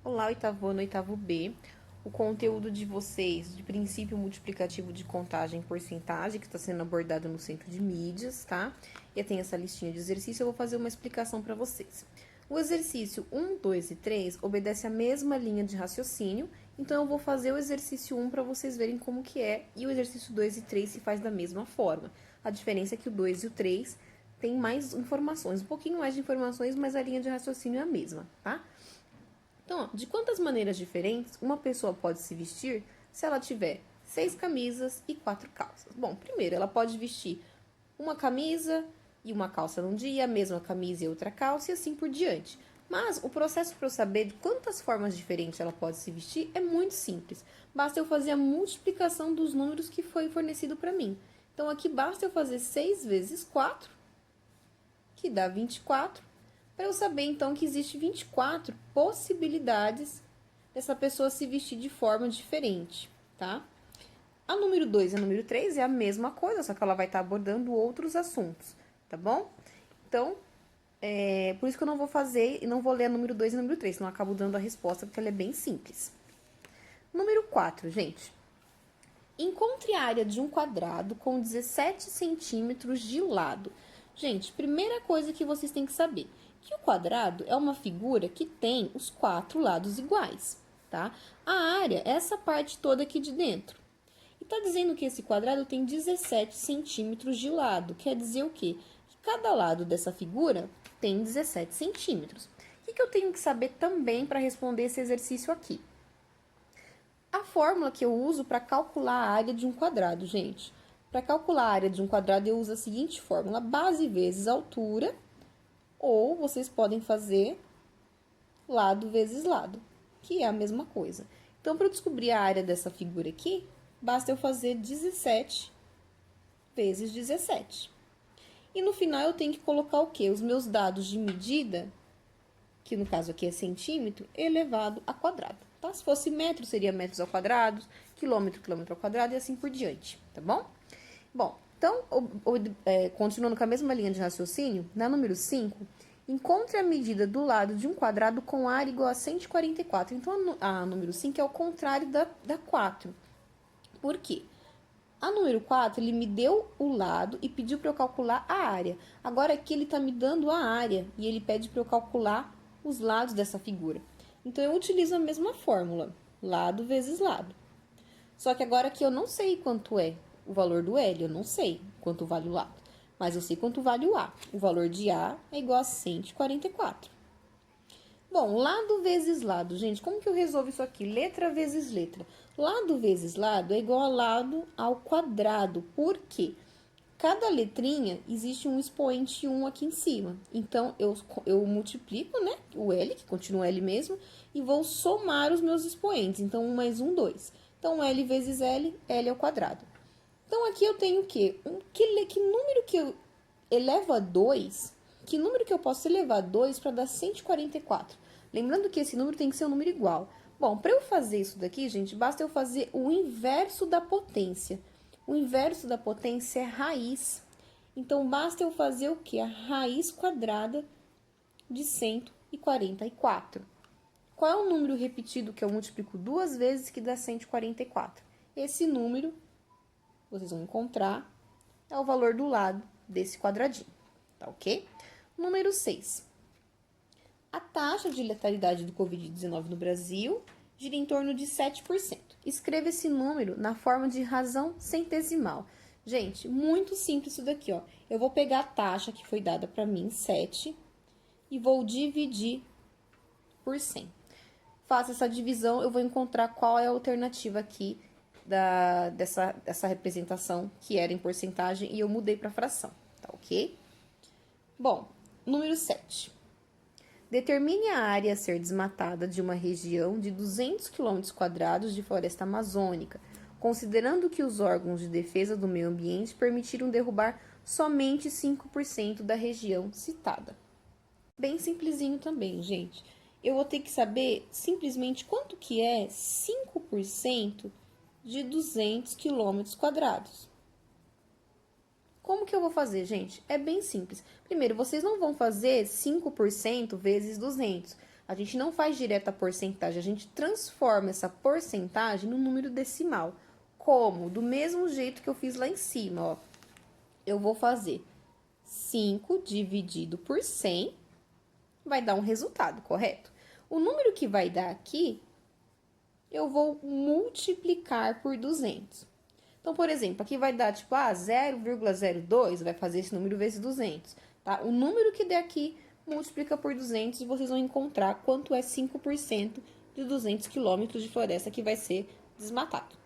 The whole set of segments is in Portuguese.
Olá, oitavo ano, oitavo B. O conteúdo de vocês de princípio multiplicativo de contagem e porcentagem, que está sendo abordado no centro de mídias, tá? E tem essa listinha de exercício, eu vou fazer uma explicação para vocês. O exercício 1, 2 e 3 obedece a mesma linha de raciocínio, então eu vou fazer o exercício 1 para vocês verem como que é, e o exercício 2 e 3 se faz da mesma forma. A diferença é que o 2 e o 3 tem mais informações, um pouquinho mais de informações, mas a linha de raciocínio é a mesma, tá? Então, ó, de quantas maneiras diferentes uma pessoa pode se vestir se ela tiver 6 camisas e 4 calças? Bom, primeiro, ela pode vestir uma camisa e uma calça num dia, a mesma camisa e outra calça e assim por diante. Mas o processo para eu saber de quantas formas diferentes ela pode se vestir é muito simples. Basta eu fazer a multiplicação dos números que foi fornecido para mim. Então, aqui basta eu fazer 6 vezes 4, que dá 24, para eu saber então que existe 24 possibilidades dessa pessoa se vestir de forma diferente, tá? A número 2 e a número 3 é a mesma coisa, só que ela vai estar abordando outros assuntos, tá bom? Então, por isso que eu não vou fazer e não vou ler a número 2 e a número 3, senão eu acabo dando a resposta porque ela é bem simples. Número 4, gente. Encontre a área de um quadrado com 17 centímetros de lado. Gente, primeira coisa que vocês têm que saber, que o quadrado é uma figura que tem os 4 lados iguais, tá? A área é essa parte toda aqui de dentro. E tá dizendo que esse quadrado tem 17 centímetros de lado. Quer dizer o quê? Que cada lado dessa figura tem 17 centímetros. O que eu tenho que saber também para responder esse exercício aqui? A fórmula que eu uso para calcular a área de um quadrado, gente. Para calcular a área de um quadrado, eu uso a seguinte fórmula: base vezes altura, ou vocês podem fazer lado vezes lado, que é a mesma coisa. Então, para eu descobrir a área dessa figura aqui, basta eu fazer 17 vezes 17. E no final eu tenho que colocar o quê? Os meus dados de medida, que no caso aqui é centímetro, elevado a quadrado. Tá? Se fosse metro, seria metros ao quadrado, quilômetro, quilômetro ao quadrado e assim por diante, tá bom? Bom, então, continuando com a mesma linha de raciocínio, na número 5, encontre a medida do lado de um quadrado com área igual a 144. Então, a número 5 é o contrário da 4. Por quê? A número 4, ele me deu o lado e pediu para eu calcular a área. Agora aqui ele está me dando a área e ele pede para eu calcular os lados dessa figura. Então, eu utilizo a mesma fórmula, lado vezes lado. Só que agora aqui eu não sei quanto é o valor do L, eu não sei quanto vale o lado. Mas eu sei quanto vale o A. O valor de A é igual a 144. Bom, lado vezes lado. Gente, como que eu resolvo isso aqui? Letra vezes letra. Lado vezes lado é igual a lado ao quadrado. Por quê? Cada letrinha existe um expoente 1 aqui em cima. Então, eu multiplico, né? O L, que continua L mesmo, e vou somar os meus expoentes. Então, 1 mais 1, 2. Então, L vezes L, L ao quadrado. Então, aqui eu tenho o quê? Que número que eu elevo a 2? Que número que eu posso elevar a 2 para dar 144? Lembrando que esse número tem que ser um número igual. Bom, para eu fazer isso daqui, gente, basta eu fazer o inverso da potência. O inverso da potência é raiz. Então, basta eu fazer o quê? A raiz quadrada de 144. Qual é o número repetido que eu multiplico 2 vezes que dá 144? Esse número, vocês vão encontrar, é o valor do lado desse quadradinho, tá ok? Número 6. A taxa de letalidade do Covid-19 no Brasil gira em torno de 7%. Escreva esse número na forma de razão centesimal. Gente, muito simples isso daqui, ó. Eu vou pegar a taxa que foi dada para mim, 7, e vou dividir por 100. Faça essa divisão, eu vou encontrar qual é a alternativa aqui dessa representação que era em porcentagem e eu mudei para fração, tá ok? Bom, número 7. Determine a área a ser desmatada de uma região de 200 km² de floresta amazônica, considerando que os órgãos de defesa do meio ambiente permitiram derrubar somente 5% da região citada. Bem simplesinho também, gente. Eu vou ter que saber simplesmente quanto que é 5% de 200 km². Como que eu vou fazer, gente? É bem simples. Primeiro, vocês não vão fazer 5% vezes 200. A gente não faz direto a porcentagem, a gente transforma essa porcentagem no número decimal. Como? Do mesmo jeito que eu fiz lá em cima, ó. Eu vou fazer 5 dividido por 100, vai dar um resultado, correto? O número que vai dar aqui, eu vou multiplicar por 200. Então, por exemplo, aqui vai dar, tipo, 0,02, vai fazer esse número vezes 200, tá? O número que der aqui, multiplica por 200 e vocês vão encontrar quanto é 5% de 200 quilômetros de floresta que vai ser desmatado.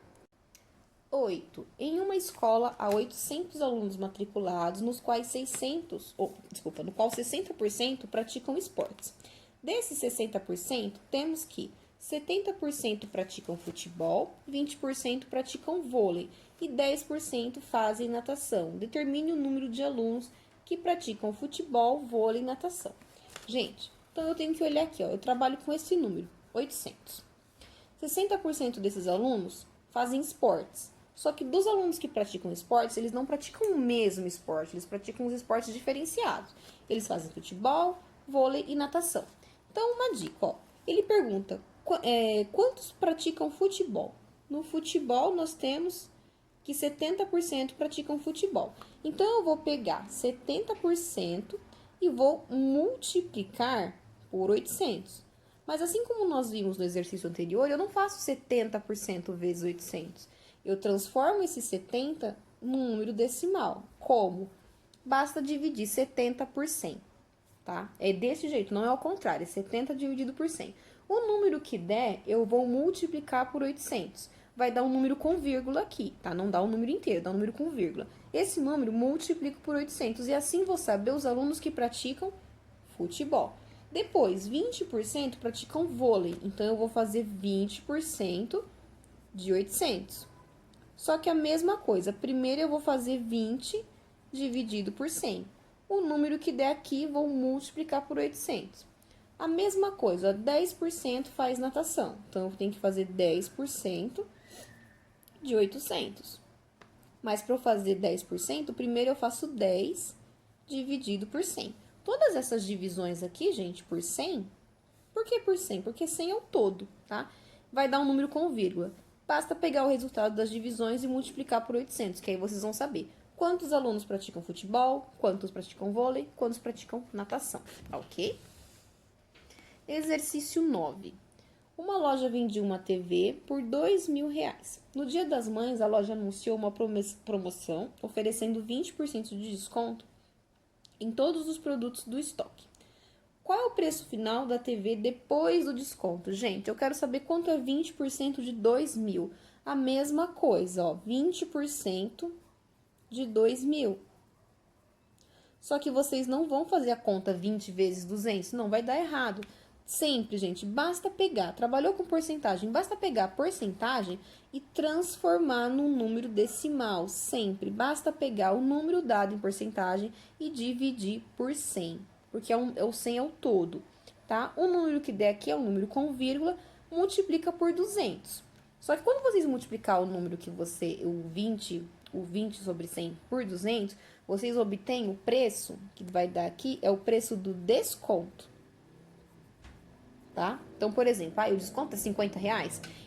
8. Em uma escola, há 800 alunos matriculados, nos quais 60% praticam esportes. Desses 60%, temos que 70% praticam futebol, 20% praticam vôlei e 10% fazem natação. Determine o número de alunos que praticam futebol, vôlei e natação. Gente, então eu tenho que olhar aqui, ó, eu trabalho com esse número, 800. 60% desses alunos fazem esportes. Só que dos alunos que praticam esportes, eles não praticam o mesmo esporte, eles praticam os esportes diferenciados. Eles fazem futebol, vôlei e natação. Então, uma dica, ó, ele pergunta, quantos praticam futebol? No futebol, nós temos que 70% praticam futebol. Então, eu vou pegar 70% e vou multiplicar por 800. Mas assim como nós vimos no exercício anterior, eu não faço 70% vezes 800. Eu transformo esse 70 num número decimal. Como? Basta dividir 70 por 100, tá? É desse jeito, não é ao contrário, é 70 dividido por 100. O número que der, eu vou multiplicar por 800. Vai dar um número com vírgula aqui, tá? Não dá um número inteiro, dá um número com vírgula. Esse número multiplico por 800 e assim vou saber os alunos que praticam futebol. Depois, 20% praticam vôlei, então eu vou fazer 20% de 800. Só que a mesma coisa, primeiro eu vou fazer 20 dividido por 100. O número que der aqui, vou multiplicar por 800. A mesma coisa, 10% faz natação. Então, eu tenho que fazer 10% de 800. Mas, para eu fazer 10%, primeiro eu faço 10 dividido por 100. Todas essas divisões aqui, gente, por 100, por que por 100? Porque 100 é o todo, tá? Vai dar um número com vírgula. Basta pegar o resultado das divisões e multiplicar por 800, que aí vocês vão saber quantos alunos praticam futebol, quantos praticam vôlei, quantos praticam natação, tá ok? Exercício 9. Uma loja vendia uma TV por R$ 2.000. No Dia das Mães, a loja anunciou uma promoção oferecendo 20% de desconto em todos os produtos do estoque. Qual é o preço final da TV depois do desconto? Gente, eu quero saber quanto é 20% de 2.000. A mesma coisa, ó, 20% de 2.000. Só que vocês não vão fazer a conta 20 vezes 200, não, vai dar errado. Sempre, gente, basta pegar, trabalhou com porcentagem, basta pegar a porcentagem e transformar num número decimal. Sempre, basta pegar o número dado em porcentagem e dividir por 100. Porque o 100 é o todo, tá? O número que der aqui é um número com vírgula, multiplica por 200. Só que quando vocês multiplicar o número que o 20 sobre 100 por 200, vocês obtêm o preço que vai dar aqui, é o preço do desconto, tá? Então, por exemplo, o desconto é R$ 50.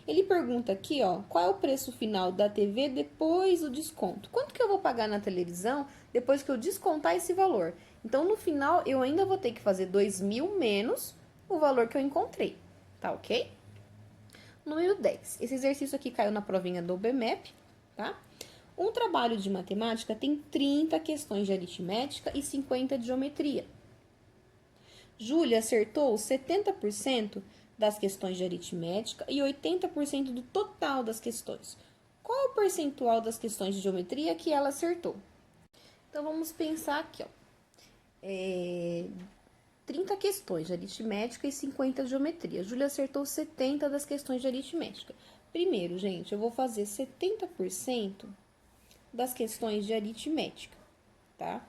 Ele pergunta aqui, ó, qual é o preço final da TV depois do desconto? Quanto que eu vou pagar na televisão depois que eu descontar esse valor? Então, no final, eu ainda vou ter que fazer 2.000 menos o valor que eu encontrei, tá ok? Número 10. Esse exercício aqui caiu na provinha do BMEP, tá? Um trabalho de matemática tem 30 questões de aritmética e 50 de geometria. Júlia acertou 70% das questões de aritmética e 80% do total das questões. Qual é o percentual das questões de geometria que ela acertou? Então, vamos pensar aqui, ó. 30 questões de aritmética e 50 de geometria. Júlia acertou 70 das questões de aritmética. Primeiro, gente, eu vou fazer 70% das questões de aritmética, tá?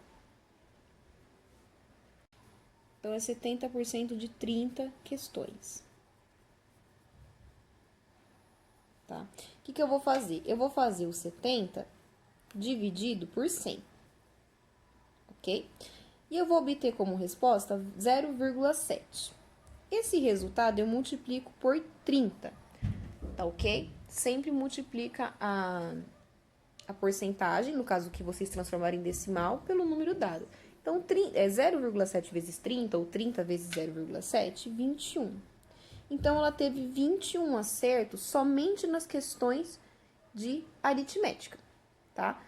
Então, é 70% de 30 questões. Tá? O que eu vou fazer? Eu vou fazer o 70 dividido por 100, ok? E eu vou obter como resposta 0,7. Esse resultado eu multiplico por 30, tá ok? Sempre multiplica a porcentagem, no caso que vocês transformarem em decimal, pelo número dado. Então, 0,7 vezes 30, ou 30 vezes 0,7, 21. Então, ela teve 21 acertos somente nas questões de aritmética, tá?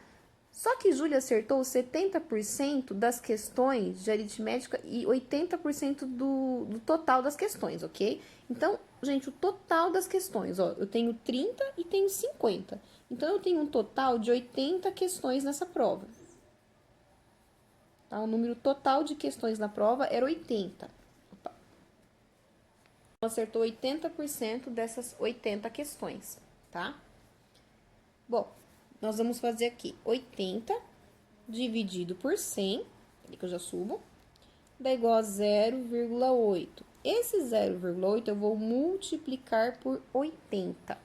Só que Júlia acertou 70% das questões de aritmética e 80% do total das questões, ok? Então, gente, o total das questões, ó, eu tenho 30 e tenho 50. Então, eu tenho um total de 80 questões nessa prova. Tá? O número total de questões na prova era 80. Opa. Acertou 80% dessas 80 questões, tá? Bom, nós vamos fazer aqui 80 dividido por 100, ali que eu já subo, dá igual a 0,8. Esse 0,8 eu vou multiplicar por 80.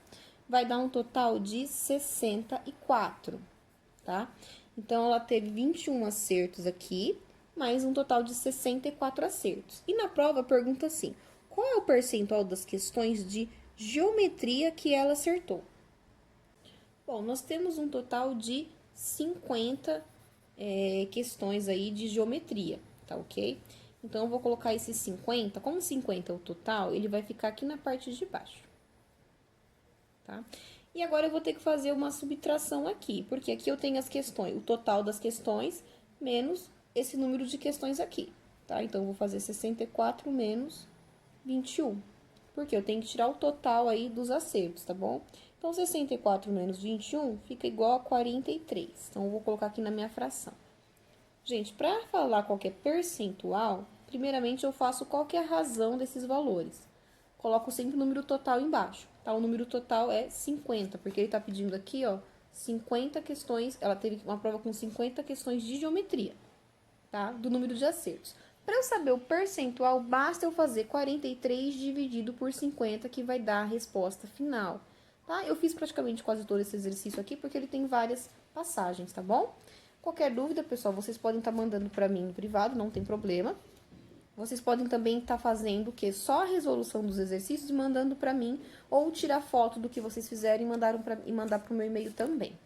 Vai dar um total de 64, tá? Então, ela teve 21 acertos aqui, mais um total de 64 acertos. E na prova pergunta assim, qual é o percentual das questões de geometria que ela acertou? Bom, nós temos um total de 50 questões aí de geometria, tá ok? Então, eu vou colocar esses 50, como 50 é o total, ele vai ficar aqui na parte de baixo, tá? E agora eu vou ter que fazer uma subtração aqui, porque aqui eu tenho as questões, o total das questões, menos esse número de questões aqui, tá? Então, eu vou fazer 64 menos 21, porque eu tenho que tirar o total aí dos acertos, tá bom? Então, 64 menos 21 fica igual a 43. Então, eu vou colocar aqui na minha fração. Gente, para falar qual que é percentual, primeiramente eu faço qual que é a razão desses valores. Coloco sempre o número total embaixo, tá? O número total é 50, porque ele tá pedindo aqui, ó, 50 questões, ela teve uma prova com 50 questões de geometria, tá? Do número de acertos. Para eu saber o percentual, basta eu fazer 43 dividido por 50, que vai dar a resposta final, tá? Eu fiz praticamente quase todo esse exercício aqui, porque ele tem várias passagens, tá bom? Qualquer dúvida, pessoal, vocês podem estar mandando para mim no privado, não tem problema. Vocês podem também estar fazendo o quê? Só a resolução dos exercícios e mandando para mim, ou tirar foto do que vocês fizeram e mandar para o meu e-mail também.